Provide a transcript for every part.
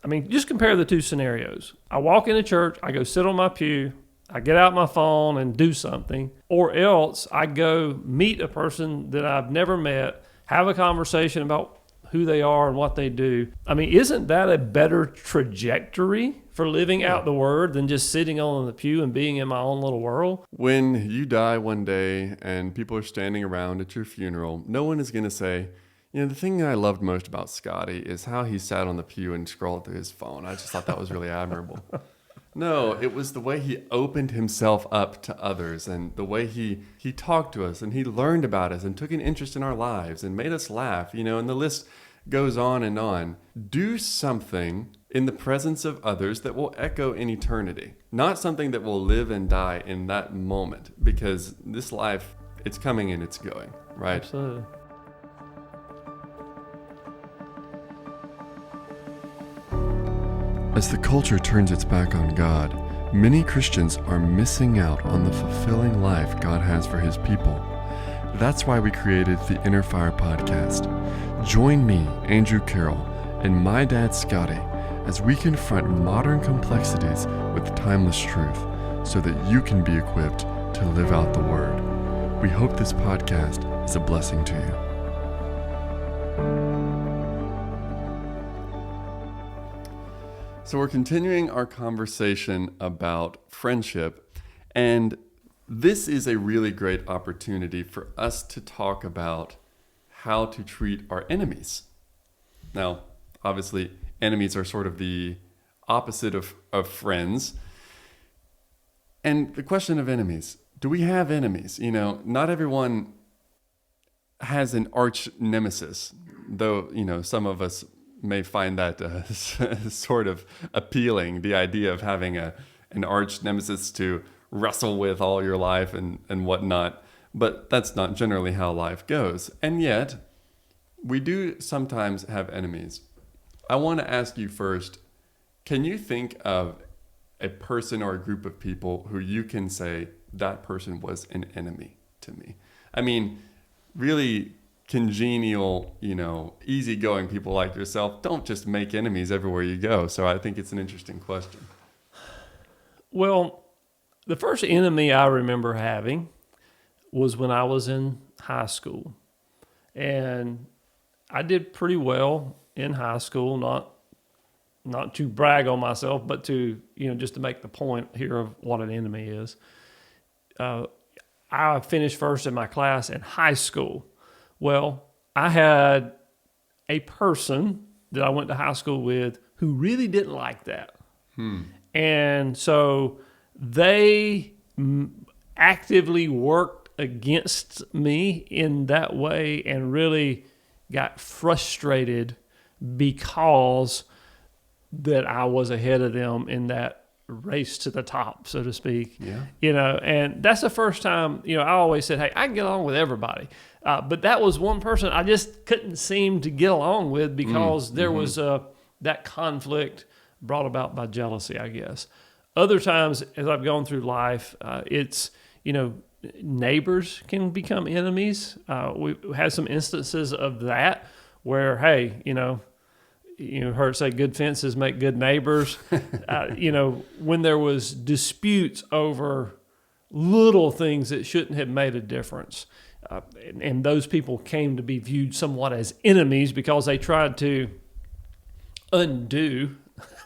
I mean, just compare the two scenarios. I walk into church, I go sit on my pew, I get out my phone and do something, or else I go meet a person that I've never met, have a conversation about who they are and what they do. I mean, isn't that a better trajectory for living out the word than just sitting on the pew and being in my own little world? When you die one day and people are standing around at your funeral, no one is going to say, you know, the thing that I loved most about Scotty is how he sat on the pew and scrolled through his phone. I just thought that was really admirable. No, it was the way he opened himself up to others and the way he talked to us and he learned about us and took an interest in our lives and made us laugh, you know, and the list goes on and on. Do something in the presence of others that will echo in eternity, not something that will live and die in that moment, because this life, it's coming and it's going, right? Absolutely. As the culture turns its back on God, many Christians are missing out on the fulfilling life God has for his people. That's why we created the Innerfire Podcast. Join me, Andrew Carroll, and my dad, Scotty, as we confront modern complexities with timeless truth so that you can be equipped to live out the Word. We hope this podcast is a blessing to you. So we're continuing our conversation about friendship, and this is a really great opportunity for us to talk about how to treat our enemies. Now, obviously, enemies are sort of the opposite of friends. And the question of enemies, do we have enemies? You know, not everyone has an arch nemesis, though, you know, some of us may find that sort of appealing, the idea of having an arch nemesis to wrestle with all your life and whatnot. But that's not generally how life goes. And yet, we do sometimes have enemies. I want to ask you first, can you think of a person or a group of people who you can say, that person was an enemy to me? I mean, really congenial, you know, easygoing people like yourself don't just make enemies everywhere you go. So I think it's an interesting question. Well, the first enemy I remember having was when I was in high school. And I did pretty well in high school, not to brag on myself, but to, you know, just to make the point here of what an enemy is. I finished first in my class in high school. Well, I had a person that I went to high school with who really didn't like that. And so they actively worked against me in that way and really got frustrated because that I was ahead of them in that race to the top, so to speak. Yeah. You know, and that's the first time, you know, I always said, hey, I can get along with everybody. But that was one person I just couldn't seem to get along with because there was that conflict brought about by jealousy, I guess. Other times, as I've gone through life, it's, you know, neighbors can become enemies. We had some instances of that where, hey, you heard say good fences make good neighbors. You know, when there was disputes over little things that shouldn't have made a difference. And those people came to be viewed somewhat as enemies because they tried to undo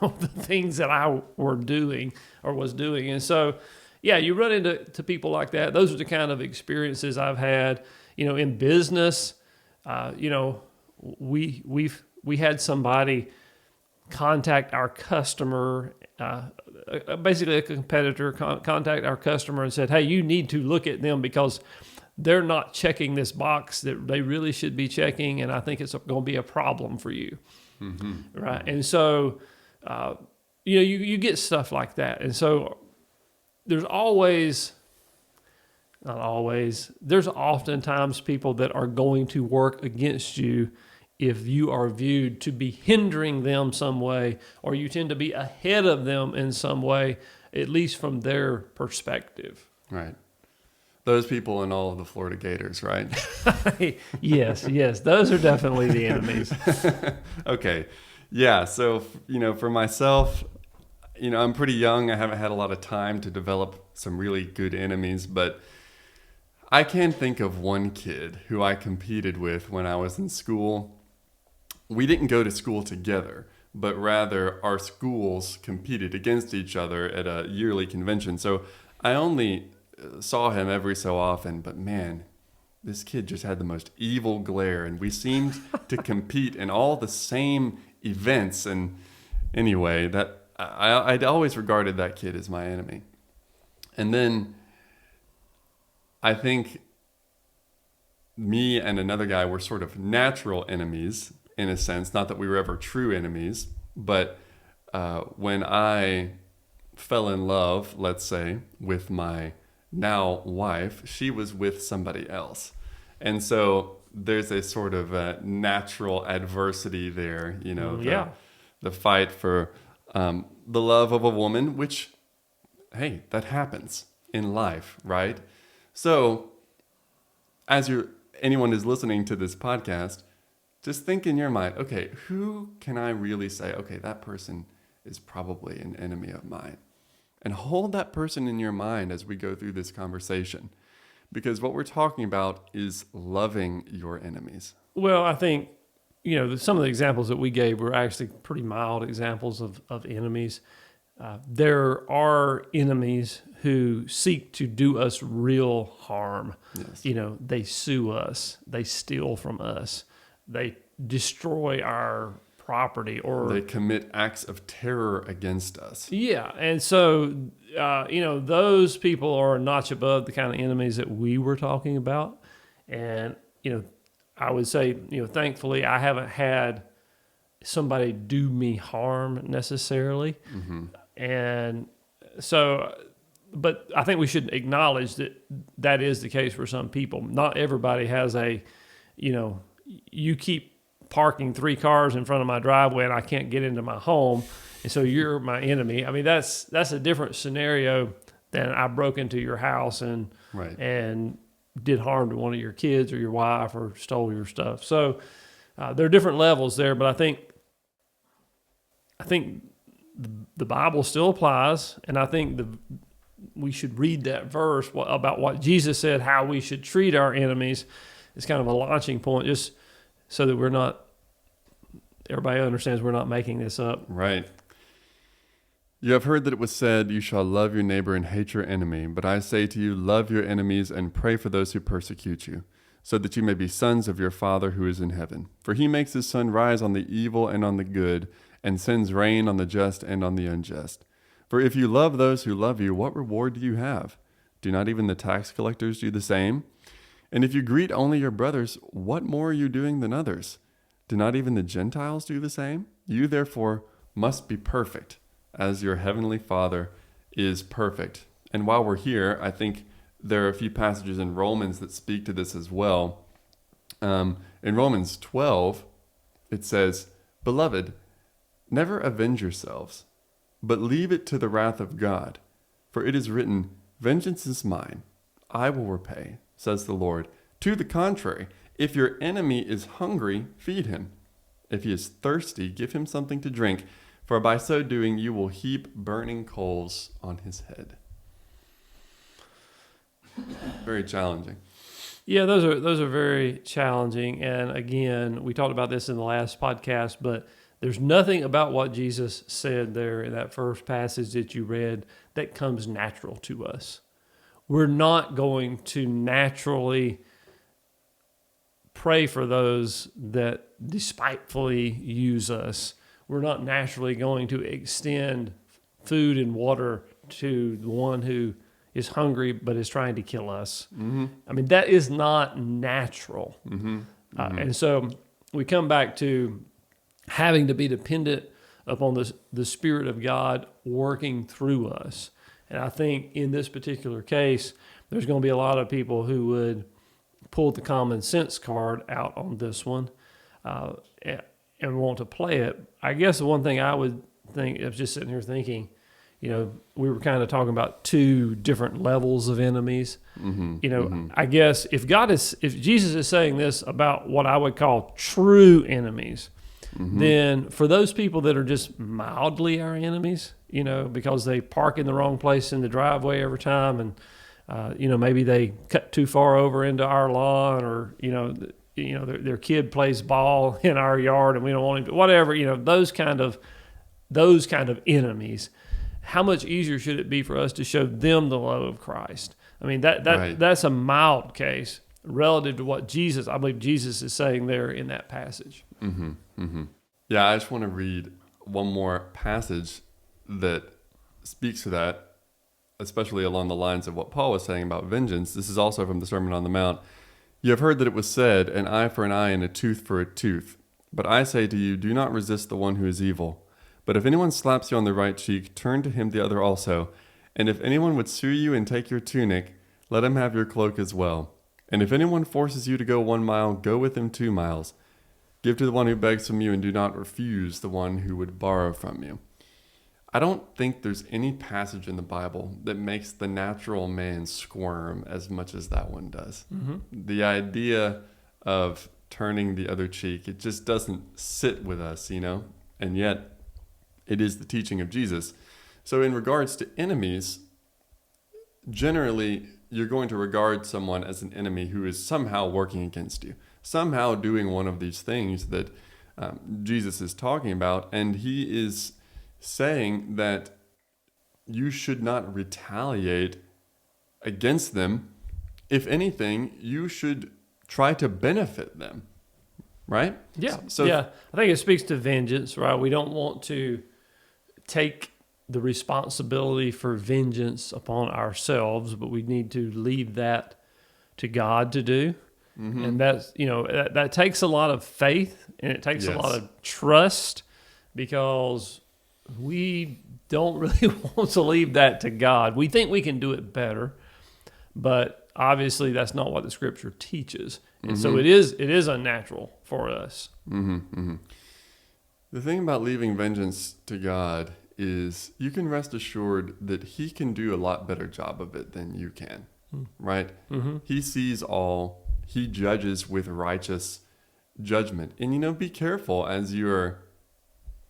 the things that I was doing. And so, yeah, you run into people like that. Those are the kind of experiences I've had, you know, in business. You know, we had somebody contact our customer, basically a competitor contact our customer and said, hey, you need to look at them because they're not checking this box that they really should be checking, and I think it's going to be a problem for you. Right? And so, you know, you get stuff like that. And so there's oftentimes people that are going to work against you if you are viewed to be hindering them some way, or you tend to be ahead of them in some way, at least from their perspective. Right. Those people and all of the Florida Gators, right? Yes, those are definitely the enemies. Okay. Yeah. So, for myself, I'm pretty young. I haven't had a lot of time to develop some really good enemies, but I can think of one kid who I competed with when I was in school. We didn't go to school together, but rather our schools competed against each other at a yearly convention. So I only saw him every so often, but man, this kid just had the most evil glare, and we seemed to compete in all the same events. And anyway, that I'd always regarded that kid as my enemy. And then I think me and another guy were sort of natural enemies in a sense, not that we were ever true enemies, but when I fell in love, let's say, with my now wife, she was with somebody else. And so there's a sort of natural adversity there, the fight for the love of a woman, which, hey, that happens in life, right? So as anyone is listening to this podcast, just think in your mind, okay, who can I really say, okay, that person is probably an enemy of mine? And hold that person in your mind as we go through this conversation, because what we're talking about is loving your enemies. Well, I think, some of the examples that we gave were actually pretty mild examples of enemies. There are enemies who seek to do us real harm. Yes. They sue us, they steal from us, they destroy our property, or they commit acts of terror against us. Yeah. And so, those people are a notch above the kind of enemies that we were talking about. And, I would say, thankfully, I haven't had somebody do me harm necessarily. Mm-hmm. And so, but I think we should acknowledge that is the case for some people. Not everybody has you keep parking 3 cars in front of my driveway and I can't get into my home, and so you're my enemy. I mean, that's a different scenario than I broke into your house and did harm to one of your kids or your wife or stole your stuff. So there are different levels there, but I think the Bible still applies, and I think we should read that verse about what Jesus said, how we should treat our enemies. It's kind of a launching point, just so that everybody understands we're not making this up. Right. You have heard that it was said, you shall love your neighbor and hate your enemy. But I say to you, love your enemies and pray for those who persecute you, so that you may be sons of your Father who is in heaven. For he makes his sun rise on the evil and on the good, and sends rain on the just and on the unjust. For if you love those who love you, what reward do you have? Do not even the tax collectors do the same? And if you greet only your brothers, what more are you doing than others? Do not even the Gentiles do the same? You therefore must be perfect, as your heavenly Father is perfect. And while we're here, I think there are a few passages in Romans that speak to this as well. In Romans 12, it says, Beloved, never avenge yourselves, but leave it to the wrath of God. For it is written, Vengeance is mine, I will repay, says the Lord. To the contrary, if your enemy is hungry, feed him. If he is thirsty, give him something to drink, for by so doing you will heap burning coals on his head. Very challenging. Yeah, those are very challenging. And again, we talked about this in the last podcast, but there's nothing about what Jesus said there in that first passage that you read that comes natural to us. We're not going to naturally pray for those that despitefully use us. We're not naturally going to extend food and water to the one who is hungry but is trying to kill us. Mm-hmm. I mean, that is not natural. Mm-hmm. Mm-hmm. And so we come back to having to be dependent upon the Spirit of God working through us. And I think in this particular case, there's going to be a lot of people who would pull the common sense card out on this one and want to play it. I guess the one thing I would think, I was just sitting here thinking, we were kind of talking about 2 different levels of enemies. Mm-hmm. I guess if Jesus is saying this about what I would call true enemies, then for those people that are just mildly our enemies, because they park in the wrong place in the driveway every time, and maybe they cut too far over into our lawn, or their kid plays ball in our yard and we don't want him to, whatever, those kind of enemies. How much easier should it be for us to show them the love of Christ? I mean, that's a mild case relative to what I believe Jesus is saying there in that passage. Yeah, I just want to read one more passage that speaks to that, especially along the lines of what Paul was saying about vengeance. This is also from the Sermon on the Mount. You have heard that it was said, an eye for an eye and a tooth for a tooth. But I say to you, do not resist the one who is evil. But if anyone slaps you on the right cheek, turn to him the other also. And if anyone would sue you and take your tunic, let him have your cloak as well. And if anyone forces you to go 1 mile, go with him 2 miles. Give to the one who begs from you, and do not refuse the one who would borrow from you. I don't think there's any passage in the Bible that makes the natural man squirm as much as that one does. The idea of turning the other cheek, it just doesn't sit with us, and yet it is the teaching of Jesus. So in regards to enemies, generally you're going to regard someone as an enemy who is somehow working against you, somehow doing one of these things that Jesus is talking about. And he is saying that you should not retaliate against them. If anything, you should try to benefit them, right? Yeah. I think it speaks to vengeance, right? We don't want to take the responsibility for vengeance upon ourselves, but we need to leave that to God to do. And that's, that takes a lot of faith, and it takes a lot of trust, because we don't really want to leave that to God. We think we can do it better, but obviously that's not what the Scripture teaches. And so it is unnatural for us. The thing about leaving vengeance to God is you can rest assured that he can do a lot better job of it than you can, right? He sees all. He judges with righteous judgment. And, be careful as you're,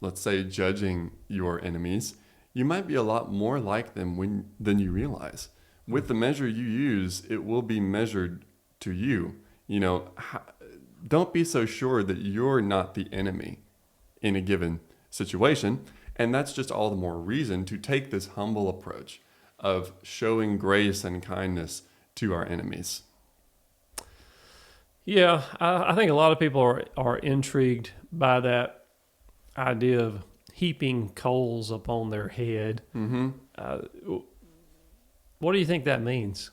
let's say, judging your enemies. You might be a lot more like them than you realize. With the measure you use, it will be measured to you. Don't be so sure that you're not the enemy in a given situation. And that's just all the more reason to take this humble approach of showing grace and kindness to our enemies. Yeah, I think a lot of people are intrigued by that idea of heaping coals upon their head. What do you think that means?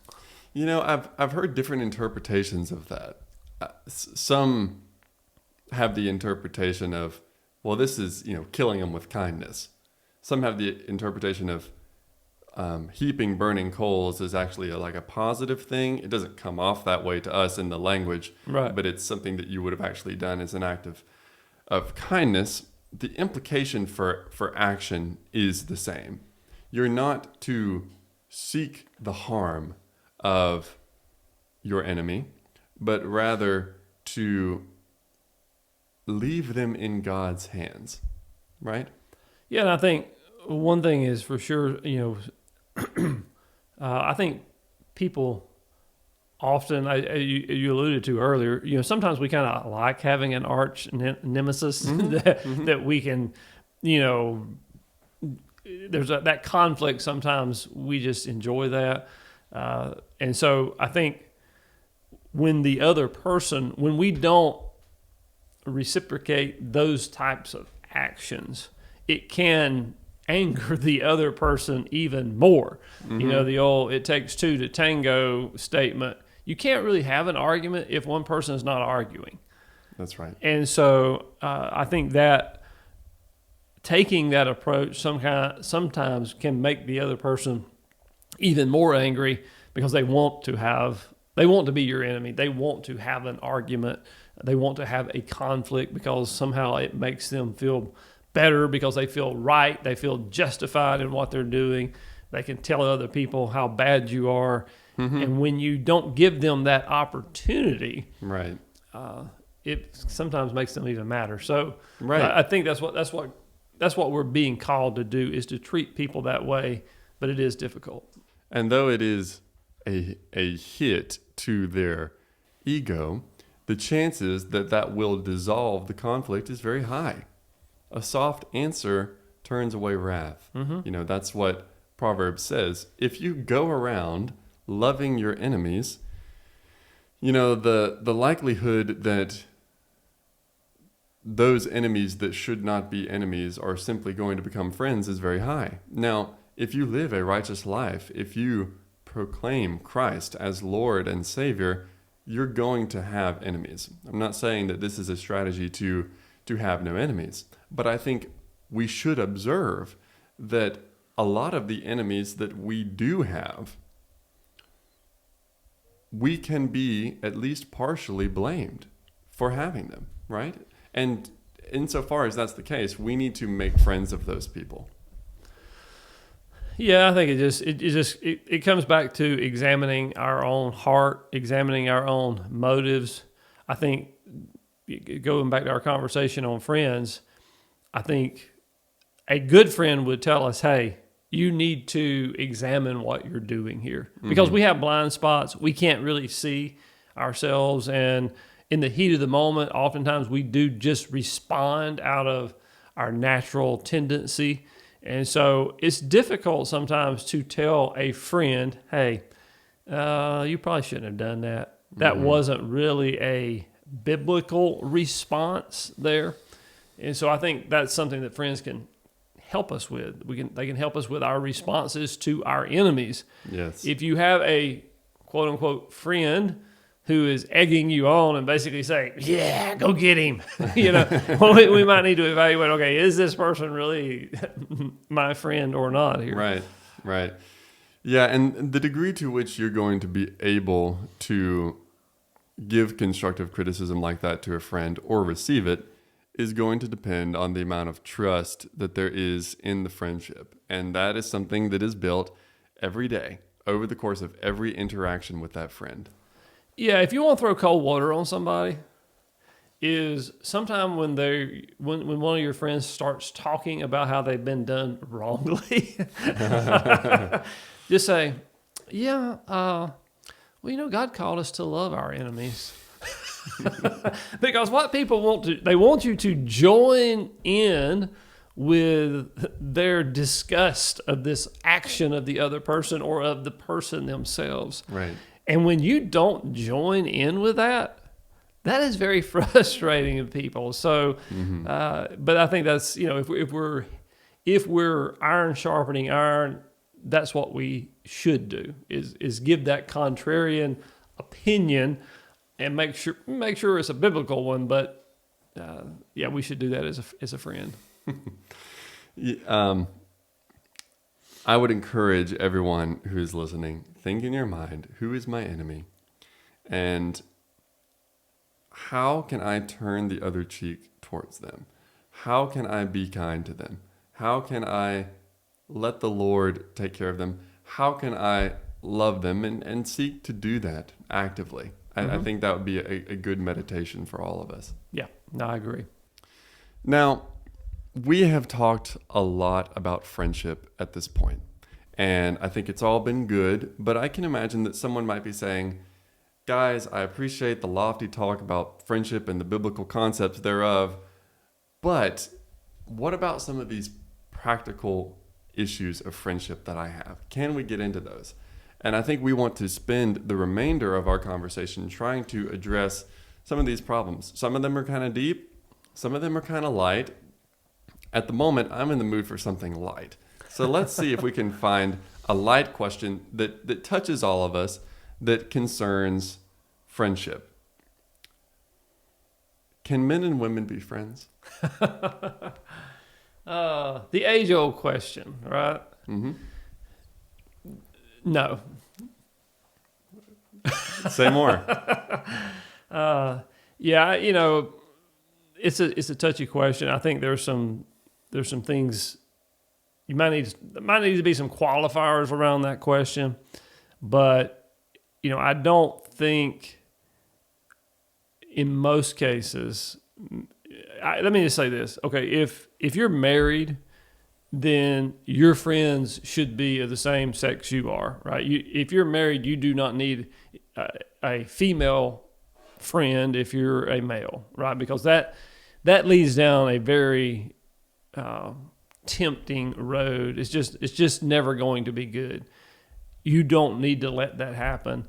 I've heard different interpretations of that. Some have the interpretation of, well, this is, killing them with kindness. Some have the interpretation of heaping burning coals is actually like a positive thing. It doesn't come off that way to us in the language, right? But it's something that you would have actually done as an act of kindness. The implication for action is the same. You're not to seek the harm of your enemy, but rather to leave them in God's hands, right? Yeah, and I think one thing is for sure, I think people often, you alluded to earlier, sometimes we kind of like having an arch nemesis that we can, there's that conflict. Sometimes we just enjoy that. And so I think when we don't reciprocate those types of actions, it can anger the other person even more. The old "it takes two to tango" statement. You can't really have an argument if one person is not arguing. That's right. And so I think that taking that approach sometimes can make the other person even more angry, because they want to be your enemy. They want to have an argument. They want to have a conflict because somehow it makes them feel better, because they feel right. They feel justified in what they're doing. They can tell other people how bad you are. And when you don't give them that opportunity, right, it sometimes makes them even matter. So Right. I think that's what we're being called to do, is to treat people that way, but it is difficult. And though it is a hit to their ego, the chances that will dissolve the conflict is very high. A soft answer turns away wrath. Mm-hmm. That's what Proverbs says. If you go around loving your enemies, the likelihood that those enemies that should not be enemies are simply going to become friends is very high. Now, if you live a righteous life, if you proclaim Christ as Lord and Savior, you're going to have enemies. I'm not saying that this is a strategy to have no enemies, but I think we should observe that a lot of the enemies that we do have, we can be at least partially blamed for having them, right? And insofar as that's the case, we need to make friends of those people. Yeah, I think it comes back to examining our own heart, examining our own motives. I think going back to our conversation on friends, I think a good friend would tell us, hey, you need to examine what you're doing here, because we have blind spots. We can't really see ourselves, and in the heat of the moment, oftentimes we do just respond out of our natural tendency. And so it's difficult sometimes to tell a friend, hey, you probably shouldn't have done that. That wasn't really a biblical response there. And so I think that's something that friends can help us with. They can help us with our responses to our enemies. Yes. If you have a quote unquote friend who is egging you on and basically saying, yeah, go get him, well, we might need to evaluate, okay, is this person really my friend or not here? Right. Yeah, and the degree to which you're going to be able to give constructive criticism like that to a friend or receive it is going to depend on the amount of trust that there is in the friendship. And that is something that is built every day over the course of every interaction with that friend. Yeah, if you want to throw cold water on somebody, is sometime when one of your friends starts talking about how they've been done wrongly, just say, yeah, God called us to love our enemies. Because what people they want you to join in with their disgust of this action of the other person or of the person themselves. Right. And when you don't join in with that is very frustrating to people. So, but I think that's, if we're iron sharpening iron, that's what we should do is give that contrarian opinion and make sure it's a biblical one. But we should do that as a friend. I would encourage everyone who is listening, think in your mind, who is my enemy? And how can I turn the other cheek towards them? How can I be kind to them? How can I let the Lord take care of them? How can I love them and seek to do that actively? I think that would be a good meditation for all of us. Yeah, no, I agree. Now, we have talked a lot about friendship at this point, and I think it's all been good, but I can imagine that someone might be saying, guys, I appreciate the lofty talk about friendship and the biblical concepts thereof, but what about some of these practical issues of friendship that I have? Can we get into those? And I think we want to spend the remainder of our conversation trying to address some of these problems. Some of them are kind of deep, some of them are kind of light. At the moment, I'm in the mood for something light. So let's see if we can find a light question that touches all of us, that concerns friendship. Can men and women be friends? The age-old question, right? Mm-hmm. No. Say more. It's a touchy question. I think there's some things there might need to be some qualifiers around that question, but I don't think in most cases, let me just say this. Okay, if you're married, then your friends should be of the same sex you are, right? If you're married, you do not need a female friend if you're a male, right? Because that leads down a very tempting road. It's just never going to be good. You don't need to let that happen.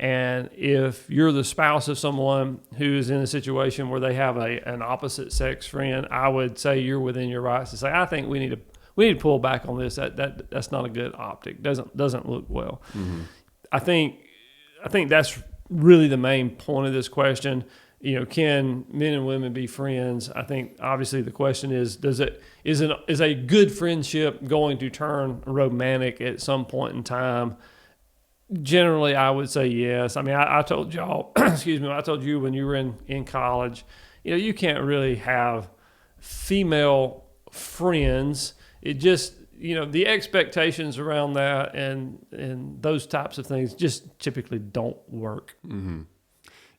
And if you're the spouse of someone who is in a situation where they have an opposite sex friend, I would say you're within your rights to say, I think we need to pull back on this. That's not a good optic. Doesn't look well. Mm-hmm. I think that's really the main point of this question. Can men and women be friends? I think obviously the question is a good friendship going to turn romantic at some point in time? Generally, I would say yes. I mean, I told y'all, excuse me, I told you when you were in college, you can't really have female friends. It just, the expectations around that and those types of things just typically don't work. Mm-hmm.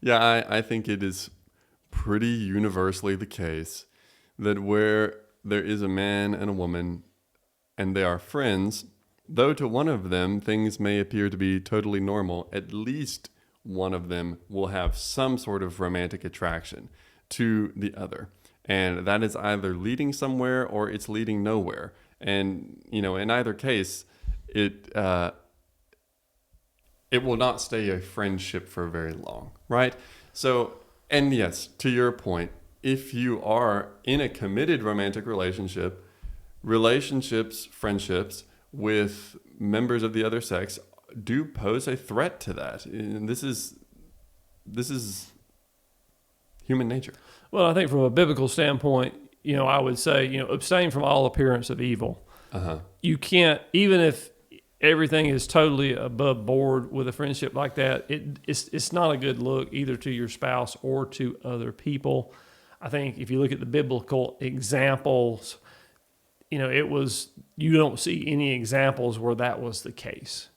Yeah, I think it is pretty universally the case that where there is a man and a woman and they are friends, though to one of them things may appear to be totally normal, at least one of them will have some sort of romantic attraction to the other. And that is either leading somewhere or it's leading nowhere. And, in either case, it will not stay a friendship for very long, right? So, and yes, to your point, if you are in a committed romantic relationships, friendships with members of the other sex do pose a threat to that. And this is human nature. Well, I think from a biblical standpoint, I would say, abstain from all appearance of evil. Uh-huh. You can't, even if everything is totally above board with a friendship like that, it's not a good look either to your spouse or to other people. I think if you look at the biblical examples, you don't see any examples where that was the case.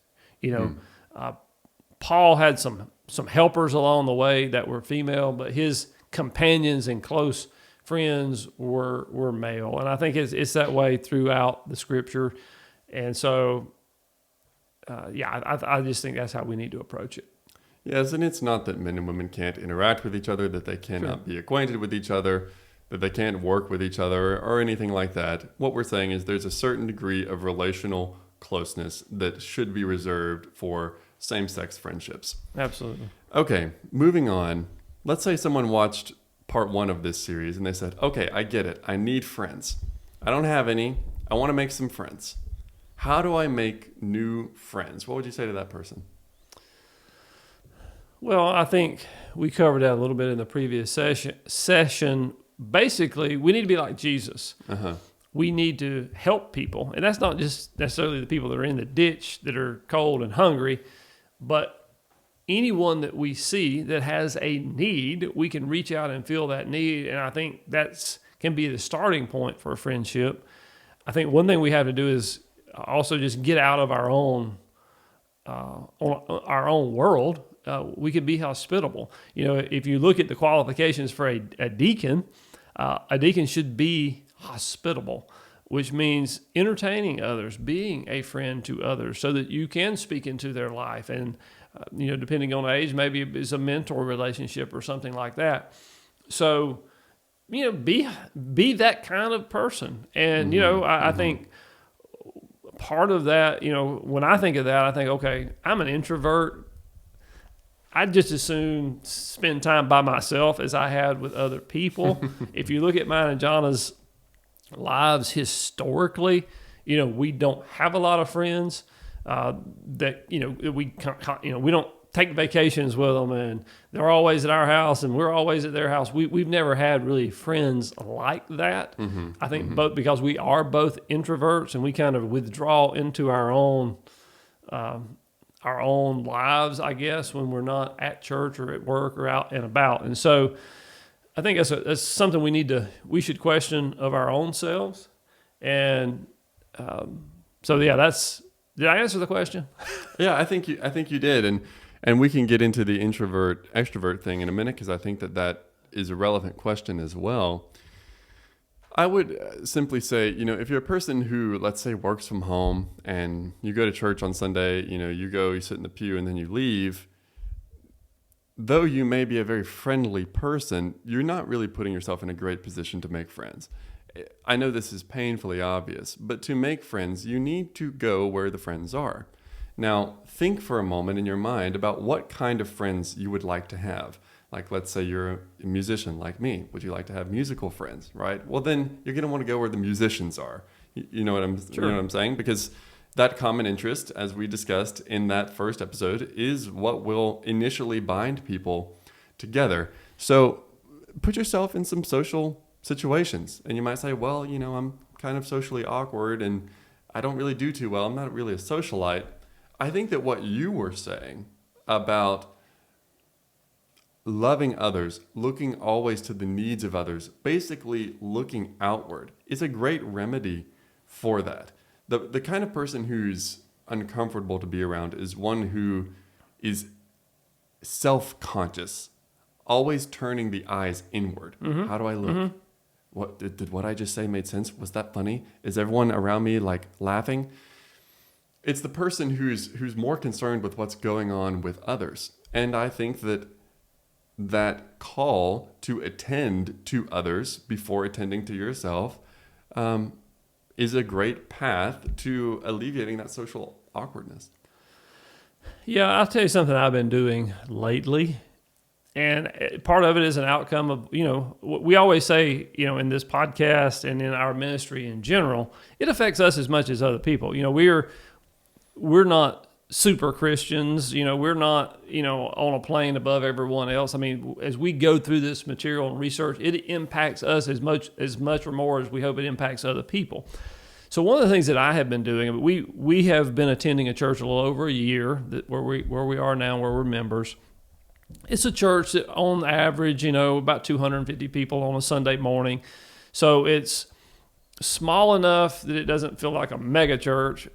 Paul had some helpers along the way that were female, but his companions and close friends were male. And I think it's that way throughout the scripture. And so, I just think that's how we need to approach it. Yes, and it's not that men and women can't interact with each other, that they cannot be acquainted with each other, that they can't work with each other or anything like that. What we're saying is there's a certain degree of relational closeness that should be reserved for same-sex friendships. Absolutely. Okay, moving on. Let's say someone watched part 1 of this series and they said, okay, I get it. I need friends. I don't have any. I want to make some friends. How do I make new friends? What would you say to that person? Well, I think we covered that a little bit in the previous session. Basically, we need to be like Jesus. Uh-huh. We need to help people. And that's not just necessarily the people that are in the ditch that are cold and hungry, but anyone that we see that has a need, we can reach out and fill that need. And I think that can be the starting point for a friendship. I think one thing we have to do is also just get out of our own world. We can be hospitable. If you look at the qualifications for a deacon should be hospitable, which means entertaining others, being a friend to others so that you can speak into their life. And, depending on age, maybe it's a mentor relationship or something like that. So, be that kind of person. And, I think part of that, when I think of that, I think, okay, I'm an introvert. I'd just as soon spend time by myself as I had with other people. If you look at mine and Jonna's lives historically, we don't have a lot of friends that we don't take vacations with them, and they're always at our house and we're always at their house. We've never had really friends like that. Mm-hmm. I think both because we are both introverts and we kind of withdraw into our own lives, I guess, when we're not at church or at work or out and about. And so I think that's something we should question of our own selves. And did I answer the question? Yeah, I think you did. And we can get into the introvert extrovert thing in a minute, because I think that is a relevant question as well. I would simply say, if you're a person who, let's say, works from home and you go to church on Sunday, you sit in the pew and then you leave, though you may be a very friendly person, you're not really putting yourself in a great position to make friends. I know this is painfully obvious, but to make friends, you need to go where the friends are. Now, think for a moment in your mind about what kind of friends you would like to have. Like, let's say you're a musician like me. Would you like to have musical friends, right? Well, then you're going to want to go where the musicians are. You know what I'm saying? Because that common interest, as we discussed in that first episode, is what will initially bind people together. So put yourself in some social situations. And you might say, well, I'm kind of socially awkward and I don't really do too well. I'm not really a socialite. I think that what you were saying about loving others, looking always to the needs of others, basically looking outward, is a great remedy for that. The kind of person who's uncomfortable to be around is one who is self-conscious, always turning the eyes inward. Mm-hmm. How do I look? Mm-hmm. What did what I just say make sense? Was that funny? Is everyone around me laughing? It's the person who's more concerned with what's going on with others. And I think that call to attend to others before attending to yourself is a great path to alleviating that social awkwardness. Yeah, I'll tell you something I've been doing lately. And part of it is an outcome of, we always say, in this podcast and in our ministry in general, it affects us as much as other people. We're not super Christians, we're not, on a plane above everyone else. I mean, as we go through this material and research, it impacts us as much or more as we hope it impacts other people. So one of the things that I have been doing, we have been attending a church a little over a year where we are now, where we're members. It's a church that on average, about 250 people on a Sunday morning. So it's small enough that it doesn't feel like a mega church.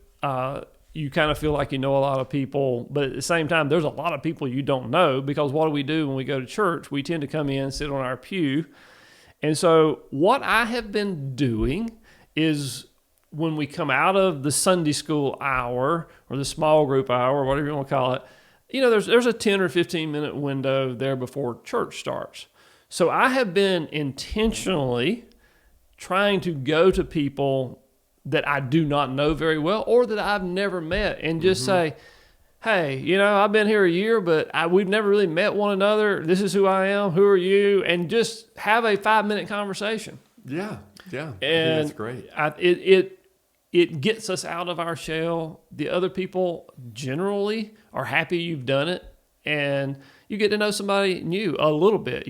You kind of feel like you know a lot of people, but at the same time, there's a lot of people you don't know, because what do we do when we go to church? We tend to come in, sit on our pew. And so what I have been doing is when we come out of the Sunday school hour or the small group hour, or whatever you want to call it, there's a 10 or 15 minute window there before church starts. So I have been intentionally trying to go to people that I do not know very well or that I've never met and just say, hey, I've been here a year, but we've never really met one another. This is who I am. Who are you? And just have a 5-minute conversation. Yeah. And I think that's great. It gets us out of our shell. The other people generally are happy you've done it, and you get to know somebody new a little bit,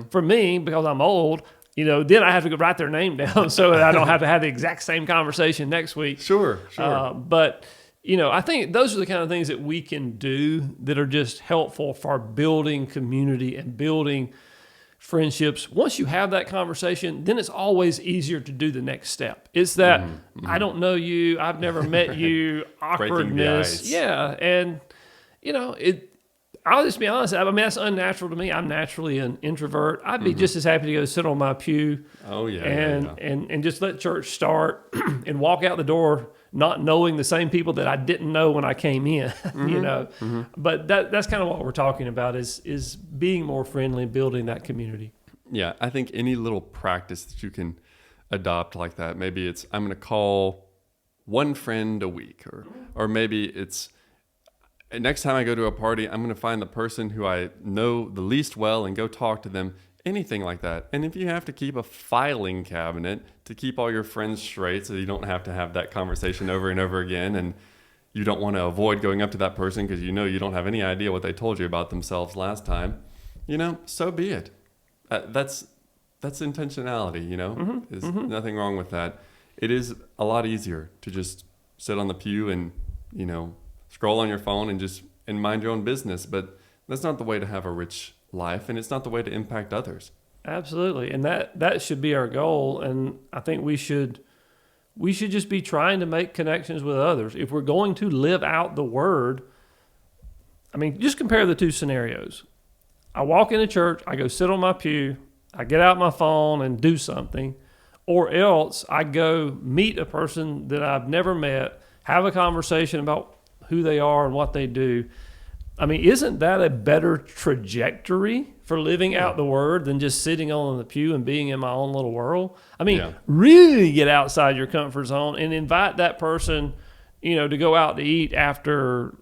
For me, because I'm old, then I have to go write their name down so that I don't have to have the exact same conversation next week. Sure. But, I think those are the kind of things that we can do that are just helpful for building community and building friendships. Once you have that conversation, then it's always easier to do the next step. It's that I don't know you, I've never met you, awkwardness. Yeah. And, I'll just be honest. I mean, that's unnatural to me. I'm naturally an introvert. I'd be just as happy to go sit on my pew. Oh, yeah. And just let church start and walk out the door not knowing the same people that I didn't know when I came in, But that's kind of what we're talking about is being more friendly and building that community. Yeah, I think any little practice that you can adopt like that, maybe it's I'm going to call one friend a week, or maybe it's next time I go to a party, I'm going to find the person who I know the least well and go talk to them, anything like that. And if you have to keep a filing cabinet to keep all your friends straight so you don't have to have that conversation over and over again, and you don't want to avoid going up to that person because you don't have any idea what they told you about themselves last time, so be it. That's intentionality, There's nothing wrong with that. It is a lot easier to just sit on the pew and, scroll on your phone and mind your own business, but that's not the way to have a rich life, and it's not the way to impact others. Absolutely. And that should be our goal. And I think we should just be trying to make connections with others. If we're going to live out the word, I mean, just compare the two scenarios. I walk into church, I go sit on my pew, I get out my phone and do something, or else I go meet a person that I've never met, have a conversation about who they are and what they do. I mean, isn't that a better trajectory for living out the word than just sitting on the pew and being in my own little world? I mean, really get outside your comfort zone and invite that person, to go out to eat after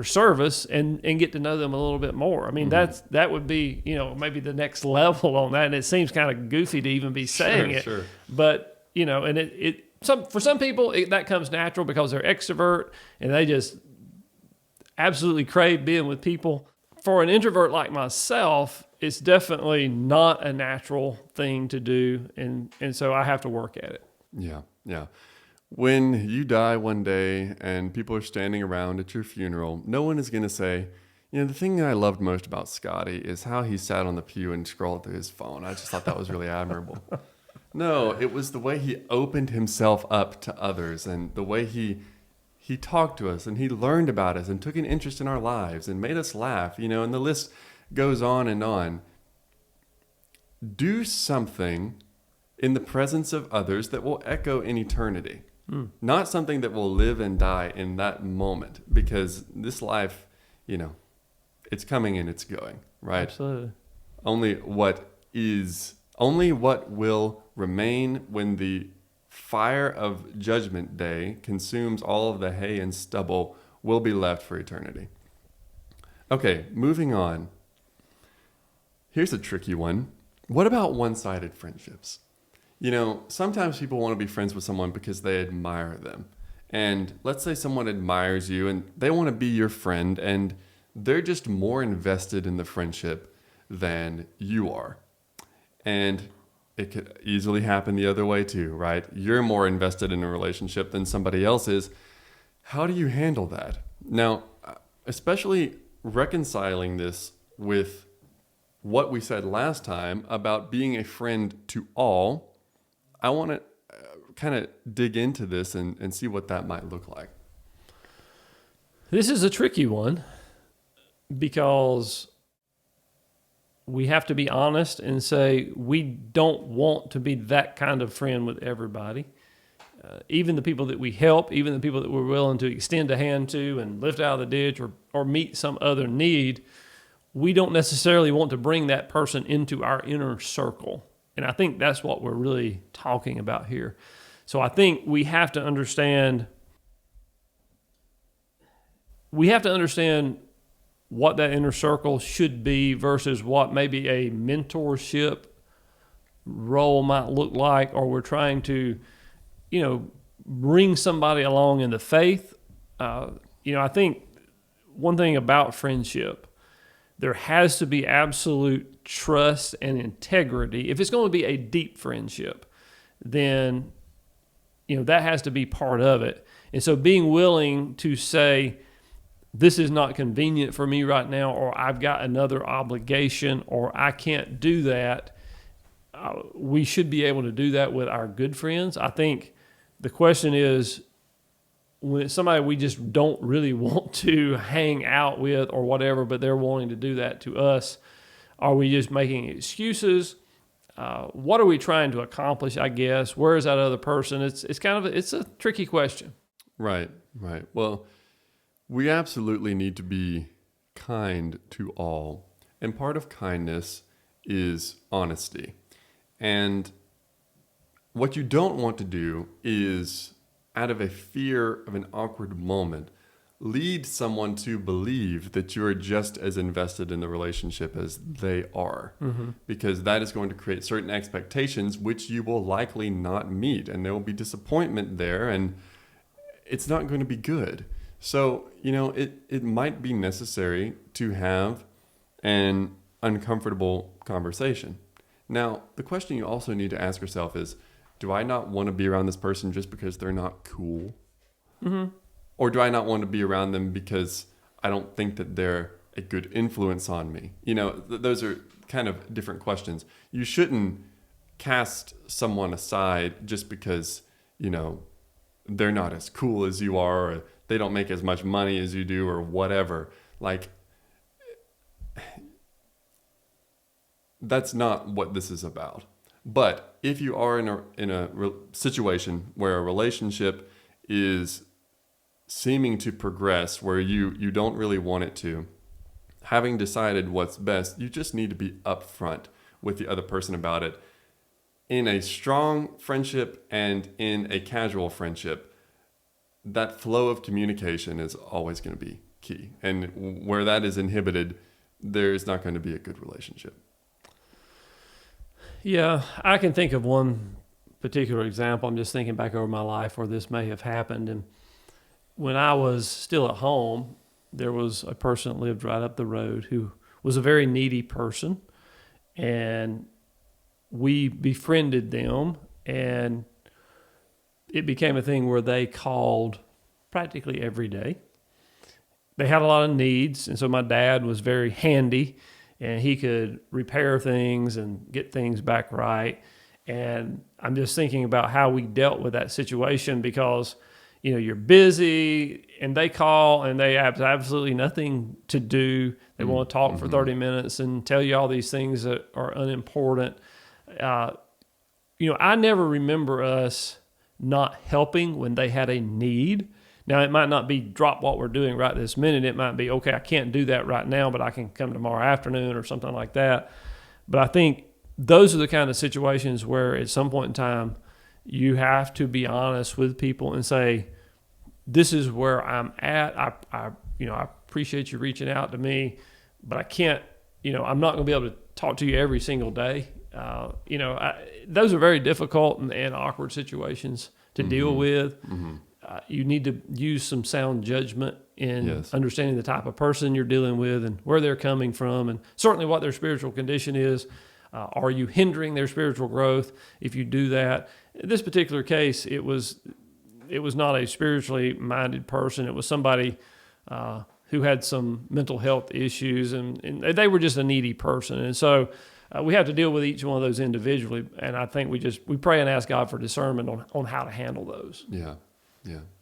service and get to know them a little bit more. I mean, that would be, maybe the next level on that. And it seems kind of goofy to even be saying it. Sure. But, and for some people, that comes natural because they're extrovert and they just absolutely crave being with people. For an introvert like myself, it's definitely not a natural thing to do. And so I have to work at it. Yeah. Yeah. When you die one day and people are standing around at your funeral, no one is going to say, the thing that I loved most about Scotty is how he sat on the pew and scrolled through his phone. I just thought that was really admirable. No, it was the way he opened himself up to others and the way he talked to us and he learned about us and took an interest in our lives and made us laugh, and the list goes on and on. Do something in the presence of others that will echo in eternity. Not something that will live and die in that moment, because this life, it's coming and it's going, right? Absolutely. Only what will remain when the fire of judgment day consumes all of the hay and stubble will be left for eternity. Okay, moving on. Here's a tricky one. What about one-sided friendships? Sometimes people want to be friends with someone because they admire them. And let's say someone admires you and they want to be your friend and they're just more invested in the friendship than you are. And it could easily happen the other way too, right? You're more invested in a relationship than somebody else is. How do you handle that? Now, especially reconciling this with what we said last time about being a friend to all, I want to kind of dig into this and see what that might look like. This is a tricky one because we have to be honest and say we don't want to be that kind of friend with everybody. Even the people that we help, even the people that we're willing to extend a hand to and lift out of the ditch or meet some other need, we don't necessarily want to bring that person into our inner circle. And I think that's what we're really talking about here. So I think we have to understand what that inner circle should be versus what maybe a mentorship role might look like, or we're trying to, bring somebody along in the faith. I think one thing about friendship, there has to be absolute trust and integrity. If it's going to be a deep friendship, then, that has to be part of it. And so being willing to say, this is not convenient for me right now, or I've got another obligation, or I can't do that. We should be able to do that with our good friends. I think the question is, when it's somebody we just don't really want to hang out with or whatever, but they're wanting to do that to us, are we just making excuses? What are we trying to accomplish, I guess? Where is that other person? It's a tricky question. Right. Well, we absolutely need to be kind to all. And part of kindness is honesty. And what you don't want to do is, out of a fear of an awkward moment, lead someone to believe that you're just as invested in the relationship as they are. Because that is going to create certain expectations which you will likely not meet, and there will be disappointment there, and it's not going to be good. So, it might be necessary to have an uncomfortable conversation. Now, the question you also need to ask yourself is, do I not want to be around this person just because they're not cool? Or do I not want to be around them because I don't think that they're a good influence on me? Those are kind of different questions. You shouldn't cast someone aside just because, they're not as cool as you are, or they don't make as much money as you do, or whatever. Like, that's not what this is about. But if you are in a situation where a relationship is seeming to progress where you don't really want it to, having decided what's best, you just need to be upfront with the other person about it. In a strong friendship and in a casual friendship, that flow of communication is always going to be key. And where that is inhibited, there's not going to be a good relationship. Yeah, I can think of one particular example. I'm just thinking back over my life where this may have happened. And when I was still at home, there was a person that lived right up the road who was a very needy person. And we befriended them, and it became a thing where they called practically every day. They had a lot of needs, and so my dad was very handy, and he could repair things and get things back right. And I'm just thinking about how we dealt with that situation because, you're busy and they call and they have absolutely nothing to do. They want to talk for 30 minutes and tell you all these things that are unimportant. I never remember us not helping when they had a need. Now, it might not be drop what we're doing right this minute. It might be, okay, I can't do that right now, but I can come tomorrow afternoon or something like that. But I think those are the kind of situations where at some point in time, you have to be honest with people and say, this is where I'm at. I appreciate you reaching out to me, but I can't, I'm not going to be able to talk to you every single day. Those are very difficult and awkward situations to deal with. You need to use some sound judgment in understanding the type of person you're dealing with and where they're coming from, and certainly what their spiritual condition is. Are you hindering their spiritual growth if you do that? In this particular case, it was not a spiritually minded person. It was somebody who had some mental health issues, and they were just a needy person. And so we have to deal with each one of those individually. And I think we pray and ask God for discernment on how to handle those. Yeah.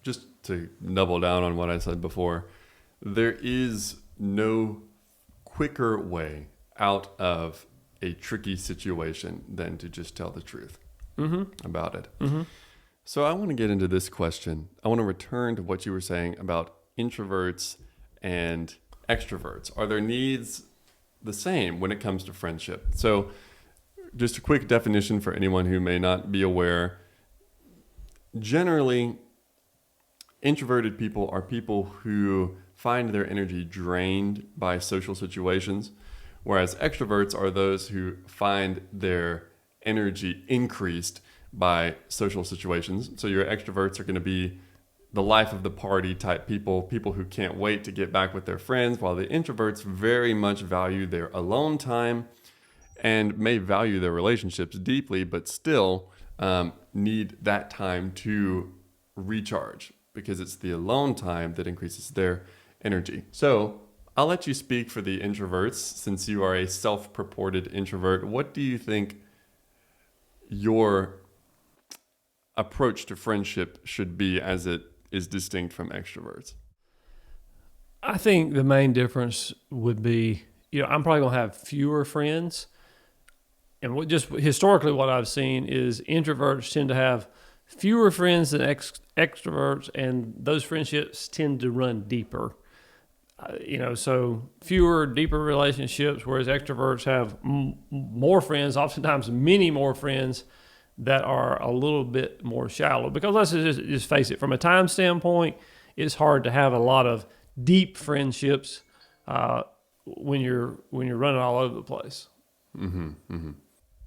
Just to double down on what I said before, there is no quicker way out of a tricky situation than to just tell the truth about it. So I want to get into this question. I want to return to what you were saying about introverts and extroverts. Are their needs the same when it comes to friendship? So just a quick definition for anyone who may not be aware. Generally, introverted people are people who find their energy drained by social situations, whereas extroverts are those who find their energy increased by social situations. So your extroverts are going to be the life of the party type people who can't wait to get back with their friends, while the introverts very much value their alone time and may value their relationships deeply, but still need that time to recharge because it's the alone time that increases their energy. So I'll let you speak for the introverts since you are a self-purported introvert. What do you think your approach to friendship should be as it is distinct from extroverts? I think the main difference would be, I'm probably going to have fewer friends. And just historically what I've seen is introverts tend to have fewer friends than extroverts, and those friendships tend to run deeper. So fewer, deeper relationships, whereas extroverts have more friends, oftentimes many more friends that are a little bit more shallow. Because let's just face it, from a time standpoint, it's hard to have a lot of deep friendships when you're running all over the place.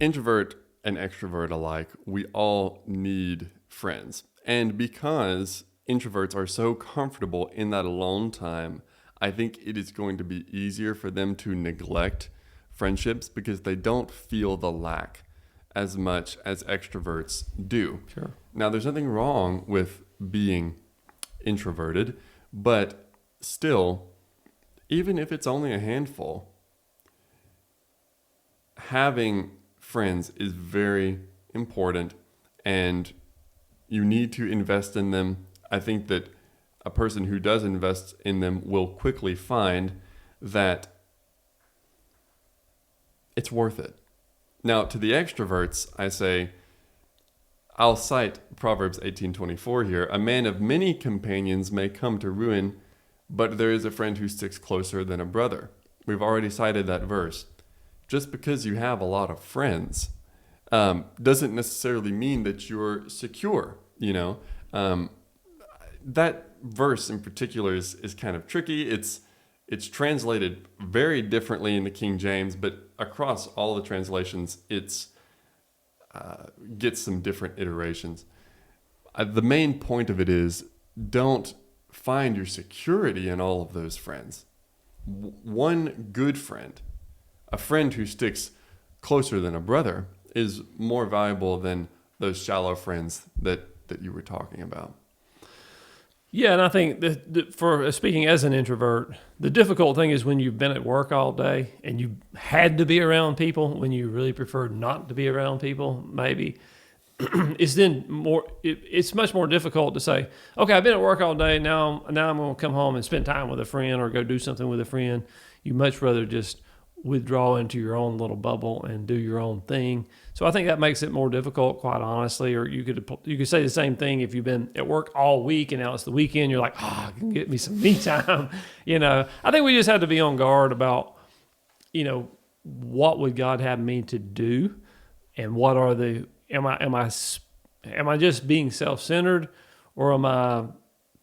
Introvert and extrovert alike, we all need friends. And because introverts are so comfortable in that alone time, I think it is going to be easier for them to neglect friendships because they don't feel the lack as much as extroverts do. Sure. Now, there's nothing wrong with being introverted, but still, even if it's only a handful, having friends is very important, and you need to invest in them. I think that a person who does invest in them will quickly find that it's worth it. Now, to the extroverts, I say, I'll cite Proverbs 18:24 here. A man of many companions may come to ruin, but there is a friend who sticks closer than a brother. We've already cited that verse. Just because you have a lot of friends doesn't necessarily mean that you're secure, that verse in particular is kind of tricky. It's translated very differently in the King James, but across all the translations, it's gets some different iterations. The main point of it is, don't find your security in all of those friends. One good friend, a friend who sticks closer than a brother, is more valuable than those shallow friends that you were talking about. Yeah, and I think for speaking as an introvert, the difficult thing is when you've been at work all day and you had to be around people when you really preferred not to be around people, maybe. It's much more difficult to say, okay, I've been at work all day, now I'm going to come home and spend time with a friend or go do something with a friend. You much rather just withdraw into your own little bubble and do your own thing. So I think that makes it more difficult, quite honestly. Or you could say the same thing if you've been at work all week and now it's the weekend. You're like, I can get me some me time. I think we just have to be on guard about, what would God have me to do, and what are am I just being self-centered, or am I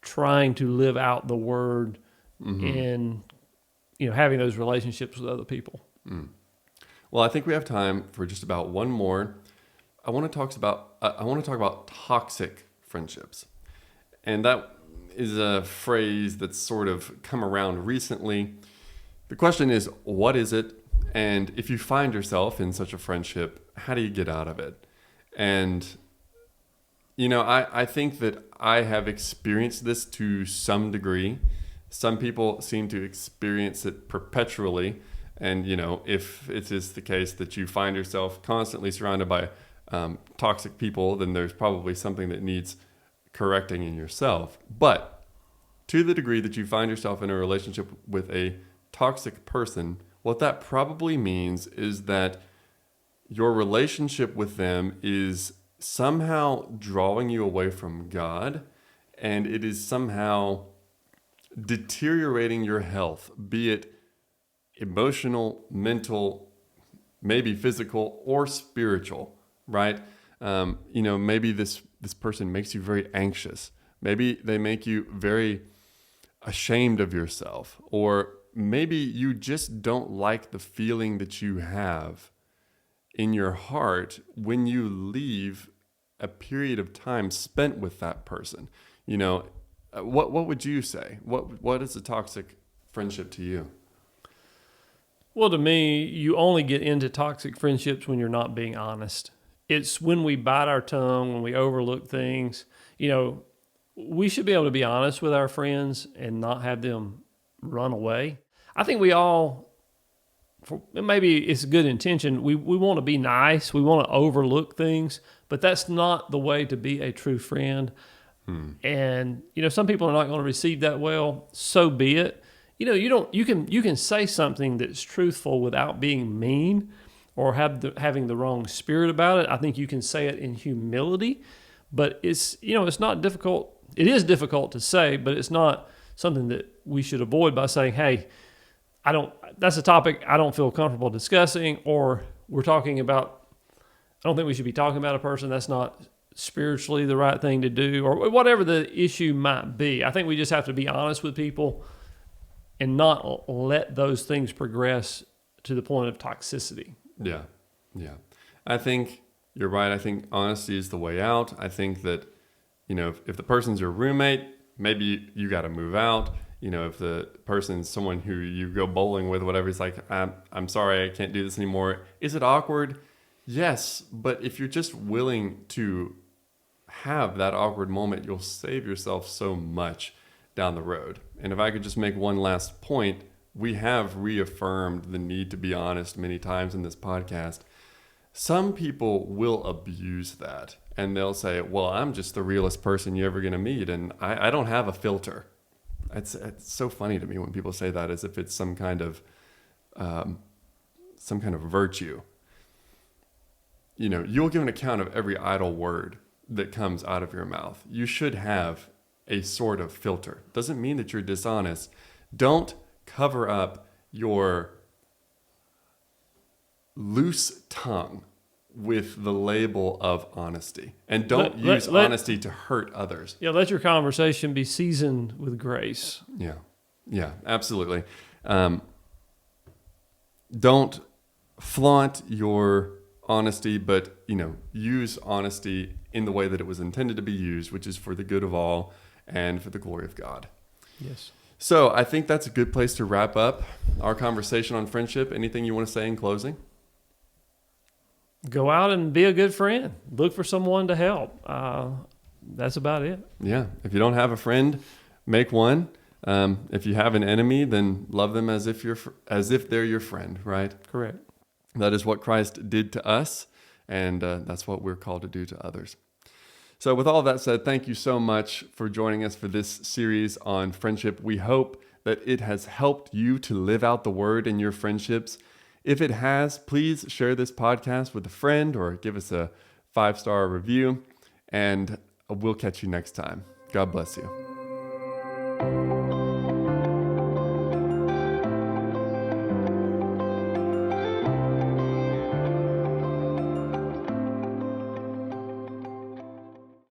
trying to live out the word in having those relationships with other people? Well, I think we have time for just about one more. I want to talk about toxic friendships, and that is a phrase that's sort of come around recently. The question is, what is it? And if you find yourself in such a friendship, how do you get out of it? And I think that I have experienced this to some degree. Some people seem to experience it perpetually. And, if it is the case that you find yourself constantly surrounded by toxic people, then there's probably something that needs correcting in yourself. But to the degree that you find yourself in a relationship with a toxic person, what that probably means is that your relationship with them is somehow drawing you away from God, and it is somehow deteriorating your health, be it emotional, mental, maybe physical or spiritual, right? Maybe this person makes you very anxious. Maybe they make you very ashamed of yourself, or maybe you just don't like the feeling that you have in your heart when you leave a period of time spent with that person. What would you say? What is a toxic friendship to you? Well, to me, you only get into toxic friendships when you're not being honest. It's when we bite our tongue, when we overlook things. We should be able to be honest with our friends and not have them run away. I think we all, maybe it's good intention, we want to be nice, we want to overlook things, but that's not the way to be a true friend. And, some people are not going to receive that well, so be it. You can say something that's truthful without being mean or having the wrong spirit about it. I think you can say it in humility, but it's not difficult. It is difficult to say, but it's not something that we should avoid by saying, hey, that's a topic I don't feel comfortable discussing, or we're talking about, I don't think we should be talking about a person. That's not spiritually the right thing to do, or whatever the issue might be. I think we just have to be honest with people and not let those things progress to the point of toxicity. Yeah. I think you're right. I think honesty is the way out. I think that, if the person's your roommate, maybe you got to move out. If the person's someone who you go bowling with, whatever, it's like, I'm sorry, I can't do this anymore. Is it awkward? Yes. But if you're just willing to have that awkward moment, you'll save yourself so much down the road. And if I could just make one last point, we have reaffirmed the need to be honest many times in this podcast. Some people will abuse that, and they'll say, well, I'm just the realest person you're ever going to meet, and I don't have a filter. It's so funny to me when people say that, as if it's some kind of virtue. you'll give an account of every idle word that comes out of your mouth. You should have a sort of filter. Doesn't mean that you're dishonest. Don't cover up your loose tongue with the label of honesty. And don't use honesty to hurt others. Yeah, let your conversation be seasoned with grace. Yeah, absolutely. Don't flaunt your honesty, but use honesty in the way that it was intended to be used, which is for the good of all and for the glory of God. Yes. So I think that's a good place to wrap up our conversation on friendship. Anything you want to say in closing? Go out and be a good friend. Look for someone to help. That's about it. Yeah. If you don't have a friend, make one. If you have an enemy, then love them as if they're your friend, right? Correct. That is what Christ did to us, and that's what we're called to do to others. So with all of that said, thank you so much for joining us for this series on friendship. We hope that it has helped you to live out the word in your friendships. If it has, please share this podcast with a friend or give us a 5-star review, and we'll catch you next time. God bless you.